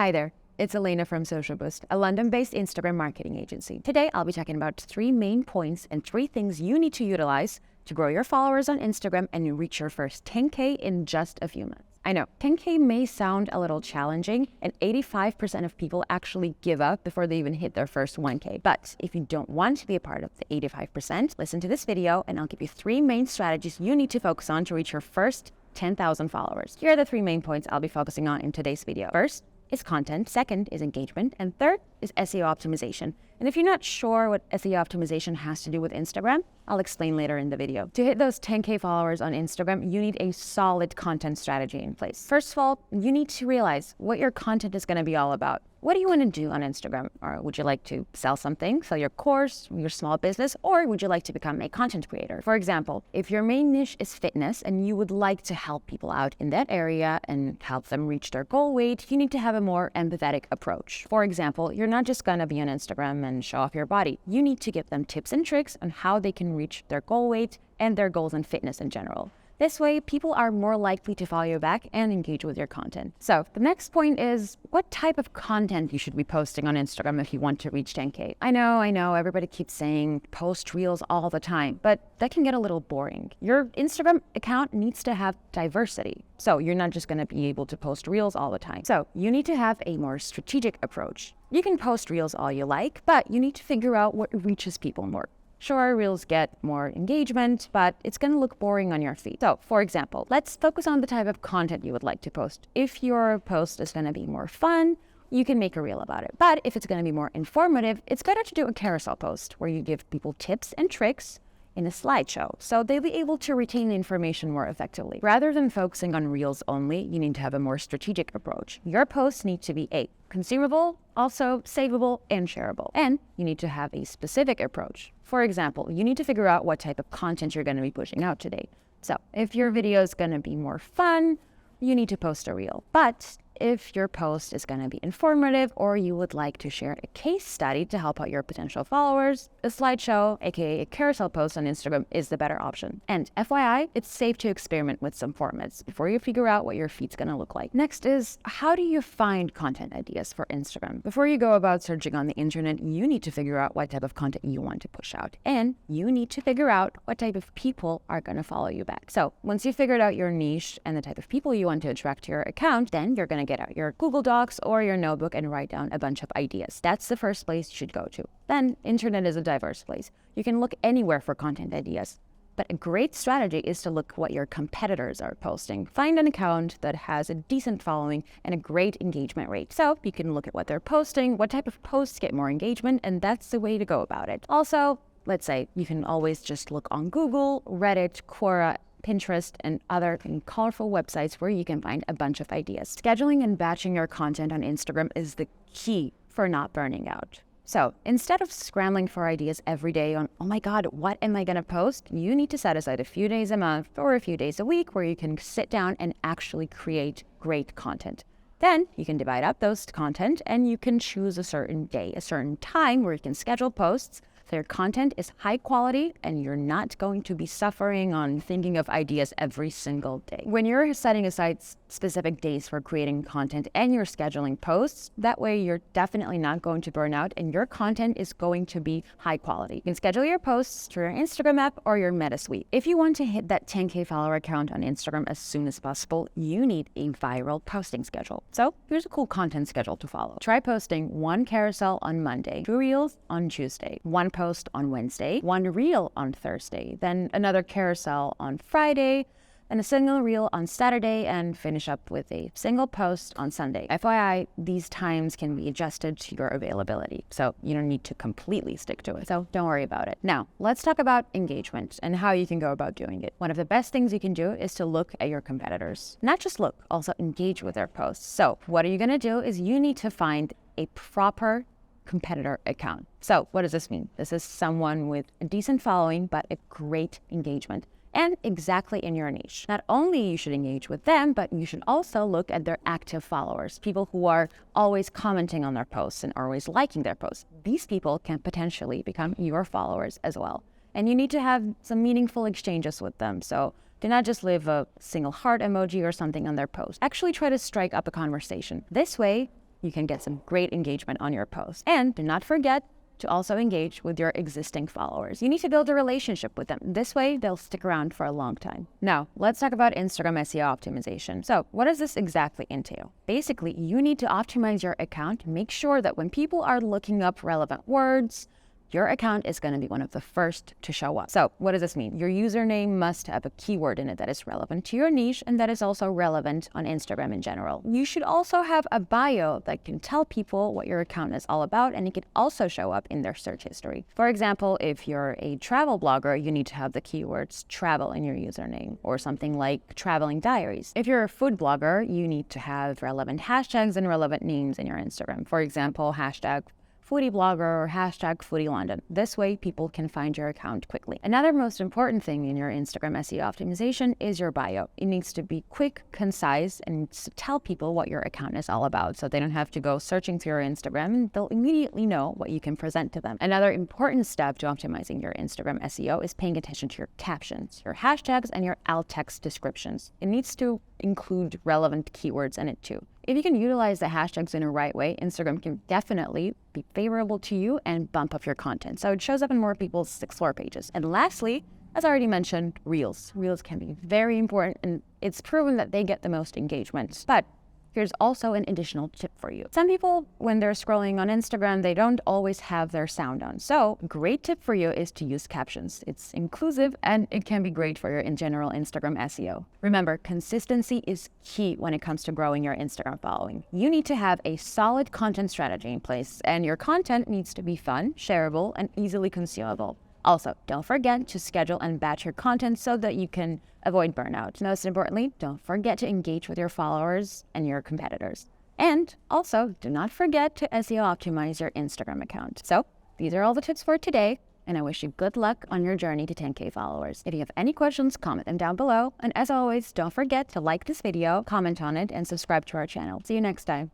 Hi there, it's Elena from Social Boost, a London-based Instagram marketing agency. Today, I'll be talking about 3 main points and 3 things you need to utilize to grow your followers on Instagram and reach your first 10K in just a few months. I know, 10K may sound a little challenging, and 85% of people actually give up before they even hit their first 1K. But if you don't want to be a part of the 85%, listen to this video and I'll give you 3 main strategies you need to focus on to reach your first 10,000 followers. Here are the 3 main points I'll be focusing on in today's video. First is content, second is engagement, and third is SEO optimization. And if you're not sure what SEO optimization has to do with Instagram, I'll explain later in the video. To hit those 10K followers on Instagram, you need a solid content strategy in place. First of all, you need to realize what your content is going to be all about. What do you want to do on Instagram? Or would you like to sell something, sell your course, your small business, or would you like to become a content creator? For example, if your main niche is fitness and you would like to help people out in that area and help them reach their goal weight, you need to have a more empathetic approach. For example, you're not just going to be on Instagram and show off your body. You need to give them tips and tricks on how they can reach their goal weight and their goals in fitness in general. This way, people are more likely to follow you back and engage with your content. So the next point is what type of content you should be posting on Instagram if you want to reach 10K. I know, everybody keeps saying post reels all the time, but that can get a little boring. Your Instagram account needs to have diversity. So you're not just gonna be able to post reels all the time. So you need to have a more strategic approach. You can post reels all you like, but you need to figure out what reaches people more. Sure, reels get more engagement, but it's going to look boring on your feed. So, for example, let's focus on the type of content you would like to post. If your post is going to be more fun, you can make a reel about it. But if it's going to be more informative, it's better to do a carousel post where you give people tips and tricks in a slideshow, so they'll be able to retain the information more effectively. Rather than focusing on reels only, you need to have a more strategic approach. Your posts need to be consumable, also savable and shareable. And you need to have a specific approach. For example, you need to figure out what type of content you're going to be pushing out today. So if your video is going to be more fun, you need to post a reel. But if your post is going to be informative or you would like to share a case study to help out your potential followers, a slideshow, aka a carousel post on Instagram is the better option. And FYI, it's safe to experiment with some formats before you figure out what your feed's going to look like. Next is, how do you find content ideas for Instagram? Before you go about searching on the internet, you need to figure out what type of content you want to push out. And you need to figure out what type of people are going to follow you back. So once you've figured out your niche and the type of people you want to attract to your account, then you're going to get out your Google Docs or your notebook and write down a bunch of ideas. That's the first place you should go to. Then, internet is a diverse place. You can look anywhere for content ideas. But a great strategy is to look what your competitors are posting. Find an account that has a decent following and a great engagement rate. So you can look at what they're posting, what type of posts get more engagement, and that's the way to go about it. Also, let's say you can always just look on Google, Reddit, Quora, Pinterest, and other colorful websites where you can find a bunch of ideas. Scheduling and batching your content on Instagram is the key for not burning out. So instead of scrambling for ideas every day on, oh my God, what am I gonna post? You need to set aside a few days a month or a few days a week where you can sit down and actually create great content. Then you can divide up those content and you can choose a certain day, a certain time where you can schedule posts. Their content is high quality and you're not going to be suffering on thinking of ideas every single day. When you're setting aside specific days for creating content and you're scheduling posts, that way you're definitely not going to burn out and your content is going to be high quality. You can schedule your posts through your Instagram app or your Meta Suite. If you want to hit that 10K follower count on Instagram as soon as possible, you need a viral posting schedule. So here's a cool content schedule to follow. Try posting 1 carousel on Monday, 2 reels on Tuesday, 1 post on Wednesday, 1 reel on Thursday, then another carousel on Friday, and a single reel on Saturday, and finish up with a single post on Sunday. FYI, these times can be adjusted to your availability, so you don't need to completely stick to it. So don't worry about it. Now, let's talk about engagement and how you can go about doing it. One of the best things you can do is to look at your competitors. Not just look, also engage with their posts. So what are you gonna do is you need to find a proper competitor account. So what does this mean? This is someone with a decent following, but a great engagement and exactly in your niche. Not only you should engage with them, but you should also look at their active followers, people who are always commenting on their posts and always liking their posts. These people can potentially become your followers as well. And you need to have some meaningful exchanges with them. So do not just leave a single heart emoji or something on their post. Actually try to strike up a conversation. This way, you can get some great engagement on your post. And do not forget to also engage with your existing followers. You need to build a relationship with them. This way, they'll stick around for a long time. Now, let's talk about Instagram SEO optimization. So, what does this exactly entail? Basically, you need to optimize your account, make sure that when people are looking up relevant words, your account is going to be one of the first to show up. So what does this mean? Your username must have a keyword in it that is relevant to your niche and that is also relevant on Instagram in general. You should also have a bio that can tell people what your account is all about, and it can also show up in their search history. For example, if you're a travel blogger, you need to have the keywords travel in your username, or something like traveling diaries. If you're a food blogger, you need to have relevant hashtags and relevant names in your Instagram. For example, hashtag foodie blogger or hashtag foodie London. This way, people can find your account quickly. Another most important thing in your Instagram SEO optimization is your bio. It needs to be quick, concise, and to tell people what your account is all about, so they don't have to go searching through your Instagram, and they'll immediately know what you can present to them. Another important step to optimizing your Instagram SEO is paying attention to your captions, your hashtags, and your alt text descriptions. It needs to include relevant keywords in it too. If you can utilize the hashtags in the right way, Instagram can definitely be favorable to you and bump up your content, so it shows up in more people's Explore pages. And lastly, as I already mentioned, Reels. Reels can be very important, and it's proven that they get the most engagement. But here's also an additional tip for you. Some people, when they're scrolling on Instagram, they don't always have their sound on. So a great tip for you is to use captions. It's inclusive and it can be great for your in general Instagram SEO. Remember, consistency is key when it comes to growing your Instagram following. You need to have a solid content strategy in place, and your content needs to be fun, shareable, and easily consumable. Also, don't forget to schedule and batch your content so that you can avoid burnout. Most importantly, don't forget to engage with your followers and your competitors. And also, do not forget to SEO optimize your Instagram account. So, these are all the tips for today, and I wish you good luck on your journey to 10K followers. If you have any questions, comment them down below. And as always, don't forget to like this video, comment on it, and subscribe to our channel. See you next time.